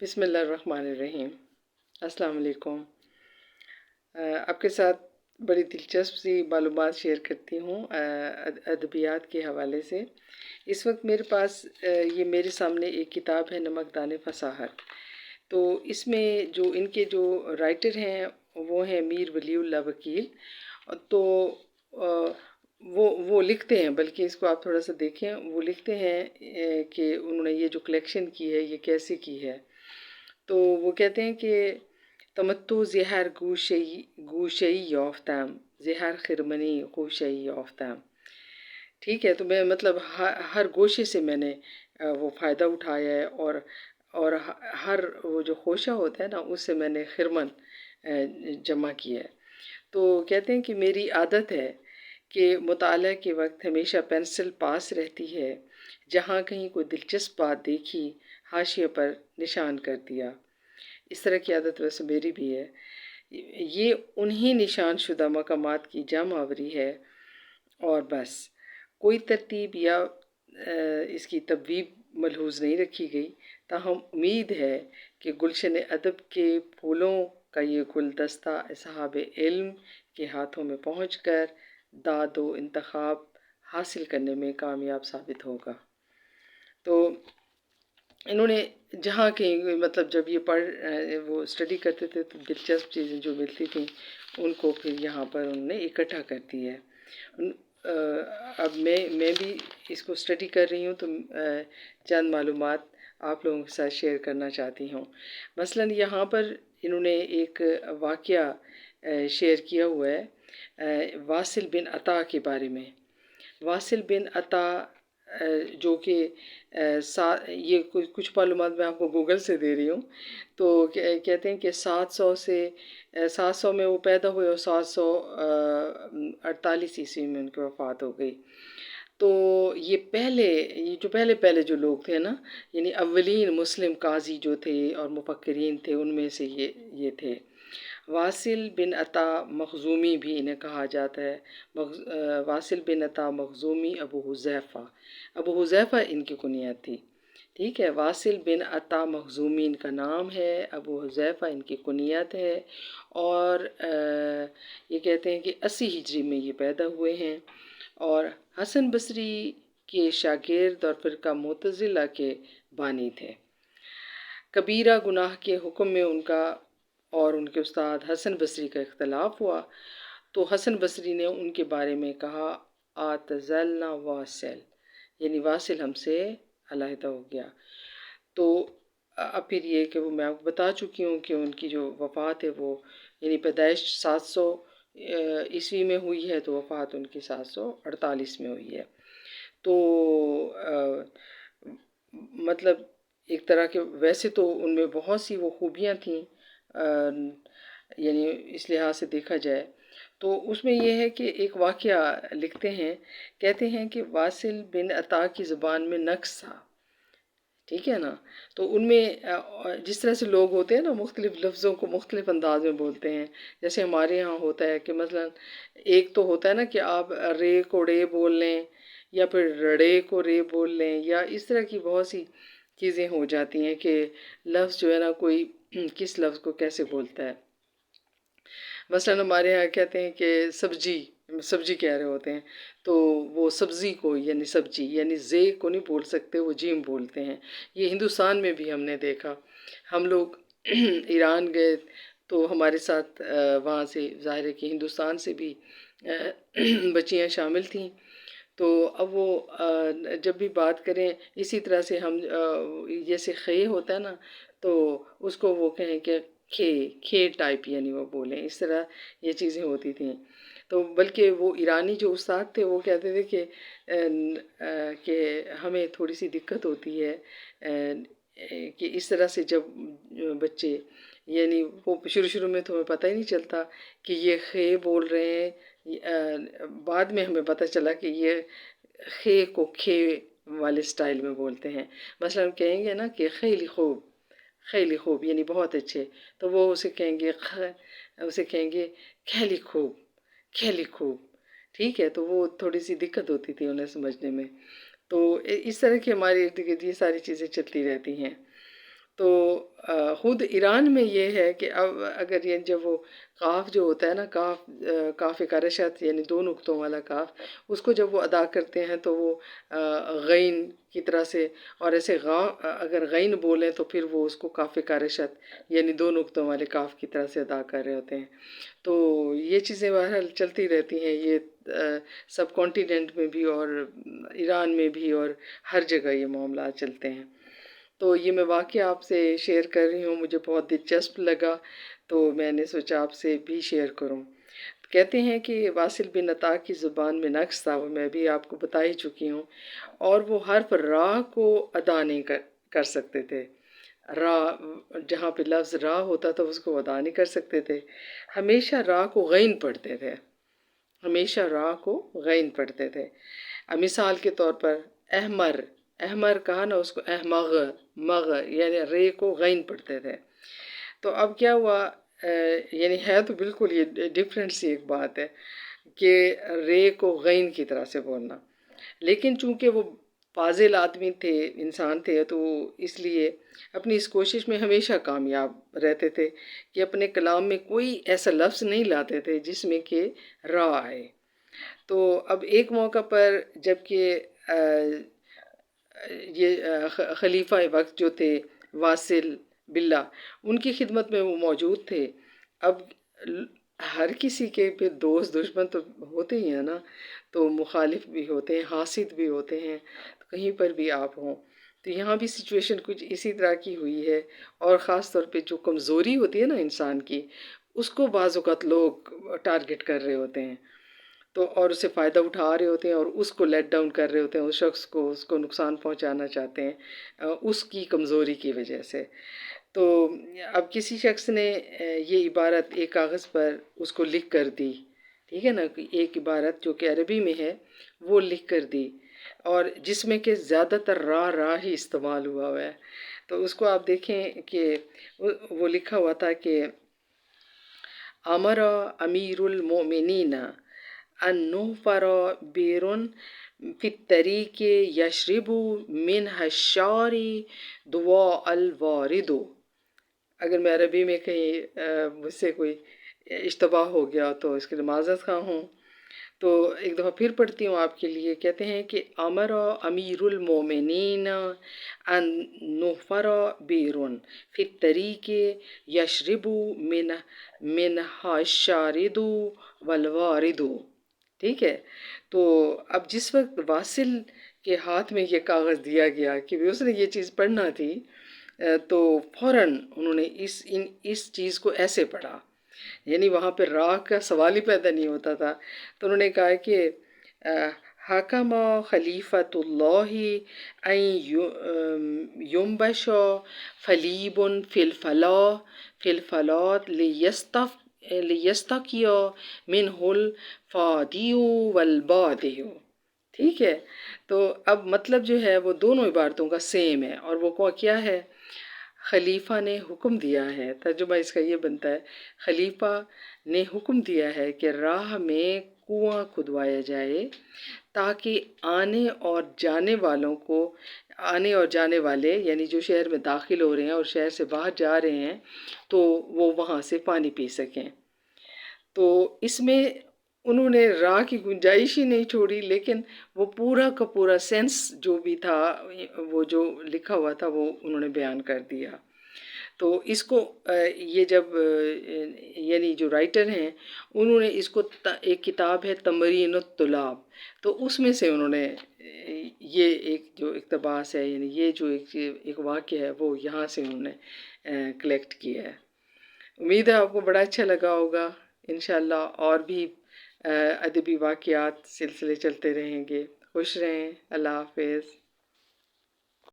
بسم اللہ الرحمن الرحیم۔ السلام علیکم۔ آپ کے ساتھ بڑی دلچسپ سی معلومات شیئر کرتی ہوں ادبیات کے حوالے سے۔ اس وقت میرے پاس یہ میرے سامنے ایک کتاب ہے، نمکدان فصاحت۔ تو اس میں جو ان کے جو رائٹر ہیں وہ ہیں میر ولی اللہ وکیل۔ تو وہ لکھتے ہیں، بلکہ اس کو آپ تھوڑا سا دیکھیں، وہ لکھتے ہیں کہ انہوں نے یہ جو کلیکشن کی ہے یہ کیسے کی ہے۔ تو وہ کہتے ہیں کہ تمتو زہر گوشئی یافتم، زہر خرمنی گوشئی یافتم۔ ٹھیک ہے، تو میں مطلب ہر گوشے سے میں نے وہ فائدہ اٹھایا ہے، اور ہر وہ جو خوشہ ہوتا ہے نا اس سے میں نے خرمن جمع کیا ہے۔ تو کہتے ہیں کہ میری عادت ہے کہ مطالعہ کے وقت ہمیشہ پینسل پاس رہتی ہے، جہاں کہیں کوئی دلچسپ بات دیکھی حاشیے پر نشان کر دیا۔ اس طرح کی عادت ویسے میری بھی ہے۔ یہ انہی نشان شدہ مقامات کی جمع آوری ہے، اور بس کوئی ترتیب یا اس کی تبویب ملحوظ نہیں رکھی گئی، تاہم امید ہے کہ گلشن ادب کے پھولوں کا یہ گلدستہ اصحاب علم کے ہاتھوں میں پہنچ کر داد و انتخاب حاصل کرنے میں کامیاب ثابت ہوگا۔ تو انہوں نے جہاں کہیں مطلب جب یہ وہ اسٹڈی کرتے تھے تو دلچسپ چیزیں جو ملتی تھیں ان کو پھر یہاں پر انہوں نے اکٹھا کر دی ہے۔ اب میں بھی اس کو اسٹڈی کر رہی ہوں، تو چند معلومات آپ لوگوں کے ساتھ شیئر کرنا چاہتی ہوں۔ مثلاً یہاں پر انہوں نے ایک واقعہ شیئر کیا ہوا ہے واصل بن عطا کے بارے میں۔ واصل بن عطا جو کہ یہ کچھ معلومات میں آپ کو گوگل سے دے رہی ہوں، تو کہتے ہیں کہ 700 میں وہ پیدا ہوئے اور 748 عیسوی میں ان کی وفات ہو گئی۔ تو یہ پہلے جو لوگ تھے نا، یعنی اولین مسلم قاضی جو تھے اور مفکرین تھے، ان میں سے یہ تھے۔ واصل بن عطا مخزومی بھی انہیں کہا جاتا ہے۔ واصل بن عطا مخزومی ابو حذیفہ ان کی کنیت تھی۔ ٹھیک ہے، واصل بن عطا مخزومی ان کا نام ہے، ابو حذیفہ ان کی کنیت ہے، اور یہ کہتے ہیں کہ 80 ہجری میں یہ پیدا ہوئے ہیں، اور حسن بصری کے شاگرد اور فرقہ معتزلہ کے بانی تھے۔ کبیرہ گناہ کے حکم میں ان کا اور ان کے استاد حسن بصری کا اختلاف ہوا، تو حسن بصری نے ان کے بارے میں کہا اعتزلنا واصل، یعنی واصل ہم سے علیحدہ ہو گیا۔ تو اب پھر یہ کہ وہ میں آپ کو بتا چکی ہوں کہ ان کی جو وفات ہے وہ یعنی پیدائش 700 عیسوی میں ہوئی ہے، تو وفات ان کی 748 میں ہوئی ہے۔ تو مطلب ایک طرح کے ویسے تو ان میں بہت سی وہ خوبیاں تھیں، یعنی اس لحاظ سے دیکھا جائے تو اس میں یہ ہے کہ ایک واقعہ لکھتے ہیں، کہتے ہیں کہ واصل بن عطا کی زبان میں نقص تھا۔ ٹھیک ہے نا، تو ان میں جس طرح سے لوگ ہوتے ہیں نا مختلف لفظوں کو مختلف انداز میں بولتے ہیں، جیسے ہمارے یہاں ہوتا ہے کہ مثلا ایک تو ہوتا ہے نا کہ آپ رے کو ڑے بول لیں، یا پھر رڑے کو رے بول لیں، یا اس طرح کی بہت سی چیزیں ہو جاتی ہیں کہ لفظ جو ہے نا کوئی کس لفظ کو کیسے بولتا ہے۔ مثلا ہمارے یہاں کہتے ہیں کہ سبزی کہہ رہے ہوتے ہیں، تو وہ سبزی کو یعنی سبزی یعنی زے کو نہیں بول سکتے، وہ جیم بولتے ہیں۔ یہ ہندوستان میں بھی ہم نے دیکھا، ہم لوگ ایران گئے تو ہمارے ساتھ وہاں سے ظاہر ہے کہ ہندوستان سے بھی بچیاں شامل تھیں، تو اب وہ جب بھی بات کریں اسی طرح سے ہم جیسے خے ہوتا ہے نا تو اس کو وہ کہیں کہ کھے ٹائپ یعنی وہ بولیں، اس طرح یہ چیزیں ہوتی تھیں۔ تو بلکہ وہ ایرانی جو استاد تھے وہ کہتے تھے کہ ہمیں تھوڑی سی دقت ہوتی ہے کہ اس طرح سے جب بچے یعنی وہ شروع میں تو ہمیں پتہ ہی نہیں چلتا کہ یہ خے بول رہے ہیں، بعد میں ہمیں پتہ چلا کہ یہ خے کو کھے والے سٹائل میں بولتے ہیں۔ مثلا ہم کہیں گے نا کہ خیلی خوب یعنی بہت اچھے، تو وہ اسے کہیں گے کھیلی خوب۔ ٹھیک ہے، تو وہ تھوڑی سی دقت ہوتی تھی انہیں سمجھنے میں۔ تو اس طرح کی ہمارے ارد گرد یہ ساری چیزیں چلتی رہتی ہیں۔ تو خود ایران میں یہ ہے کہ اب اگر یہ جب وہ قاف جو ہوتا ہے نا، کاف کرشت یعنی دو نقطوں والا کاف، اس کو جب وہ ادا کرتے ہیں تو وہ غین کی طرح سے، اور ایسے اگر غین بولیں تو پھر وہ اس کو کاف کرشت یعنی دو نقطوں والے کاف کی طرح سے ادا کر رہے ہوتے ہیں. تو یہ چیزیں بہرحال چلتی رہتی ہیں، یہ سب کانٹیننٹ میں بھی اور ایران میں بھی اور ہر جگہ یہ معاملات چلتے ہیں. تو یہ میں واقعہ آپ سے شیئر کر رہی ہوں، مجھے بہت دلچسپ لگا تو میں نے سوچا آپ سے بھی شیئر کروں. کہتے ہیں کہ واصل بن عطا کی زبان میں نقص تھا، وہ میں بھی آپ کو بتا ہی چکی ہوں، اور وہ حرف را کو ادا نہیں کر سکتے تھے. را، جہاں پہ لفظ را ہوتا تھا اس کو ادا نہیں کر سکتے تھے، ہمیشہ را کو غین پڑھتے تھے، ہمیشہ را کو غین پڑھتے تھے. مثال کے طور پر احمر، احمر کہا نا اس کو احمغ، مغ یعنی رے کو غین پڑھتے تھے. تو اب کیا ہوا، یعنی ہے تو بالکل یہ ڈفرینٹ سی ایک بات ہے کہ رے کو غین کی طرح سے بولنا، لیکن چونکہ وہ فاضل آدمی تھے، انسان تھے، تو اس لیے اپنی اس کوشش میں ہمیشہ کامیاب رہتے تھے کہ اپنے کلام میں کوئی ایسا لفظ نہیں لاتے تھے جس میں کہ را آئے. تو اب ایک موقع پر جب کہ یہ خلیفہ وقت جو تھے واصل باللہ، ان کی خدمت میں وہ موجود تھے. اب ہر کسی کے پھر دوست دشمن تو ہوتے ہی ہیں نا، تو مخالف بھی ہوتے ہیں، حاسد بھی ہوتے ہیں، کہیں پر بھی آپ ہوں. تو یہاں بھی سچویشن کچھ اسی طرح کی ہوئی ہے، اور خاص طور پہ جو کمزوری ہوتی ہے نا انسان کی، اس کو بعض اوقات لوگ ٹارگٹ کر رہے ہوتے ہیں، تو اور اسے فائدہ اٹھا رہے ہوتے ہیں اور اس کو لیٹ ڈاؤن کر رہے ہوتے ہیں، اس شخص کو، اس کو نقصان پہنچانا چاہتے ہیں اس کی کمزوری کی وجہ سے. تو اب کسی شخص نے یہ عبارت ایک کاغذ پر اس کو لکھ کر دی، ٹھیک ہے نا، ایک عبارت جو کہ عربی میں ہے وہ لکھ کر دی، اور جس میں کہ زیادہ تر را ہی استعمال ہوا ہے. تو اس کو آپ دیکھیں کہ وہ لکھا ہوا تھا کہ امر امیر المؤمنین ان نحفر بیرن فی الطریق یشرب منها الشار دواء الوارد. اگر میں عربی میں کہیں مجھ سے کوئی اشتباہ ہو گیا تو اس کے لیے معذرت خواہ ہوں. تو ایک دفعہ پھر پڑھتی ہوں آپ کے لیے. کہتے ہیں کہ امر امیر المومنین ان نحفر بیرن فی الطریق یشرب منها الشارد والوارد. ٹھیک ہے، تو اب جس وقت واصل کے ہاتھ میں یہ کاغذ دیا گیا کہ اس نے یہ چیز پڑھنا تھی، تو فوراً انہوں نے اس چیز کو ایسے پڑھا، یعنی وہاں پہ راہ کا سوال ہی پیدا نہیں ہوتا تھا. تو انہوں نے کہا کہ حکم خلیفۃ اللہ ان ینبش فلیب فی الفلات لیستقی منہ الفادی والبادی. ٹھیک ہے، تو اب مطلب جو ہے وہ دونوں عبارتوں کا سیم ہے، اور وہ کیا ہے، خلیفہ نے حکم دیا ہے، ترجمہ اس کا یہ بنتا ہے، خلیفہ نے حکم دیا ہے کہ راہ میں کنواں کھدوایا جائے تاکہ آنے اور جانے والے یعنی جو شہر میں داخل ہو رہے ہیں اور شہر سے باہر جا رہے ہیں تو وہ وہاں سے پانی پی سکیں. تو اس میں انہوں نے راہ کی گنجائش ہی نہیں چھوڑی، لیکن وہ پورا کا پورا سینس جو بھی تھا، وہ جو لکھا ہوا تھا وہ انہوں نے بیان کر دیا. تو اس کو یہ جب یعنی جو رائٹر ہیں انہوں نے اس کو، ایک کتاب ہے تمرین الطلاب، تو اس میں سے انہوں نے یہ ایک جو اقتباس ہے، یعنی یہ جو ایک واقعہ ہے وہ یہاں سے انہوں نے کلیکٹ کیا ہے. امید ہے آپ کو بڑا اچھا لگا ہوگا. انشاءاللہ اور بھی ادبی واقعات سلسلے چلتے رہیں گے. خوش رہیں. اللہ حافظ.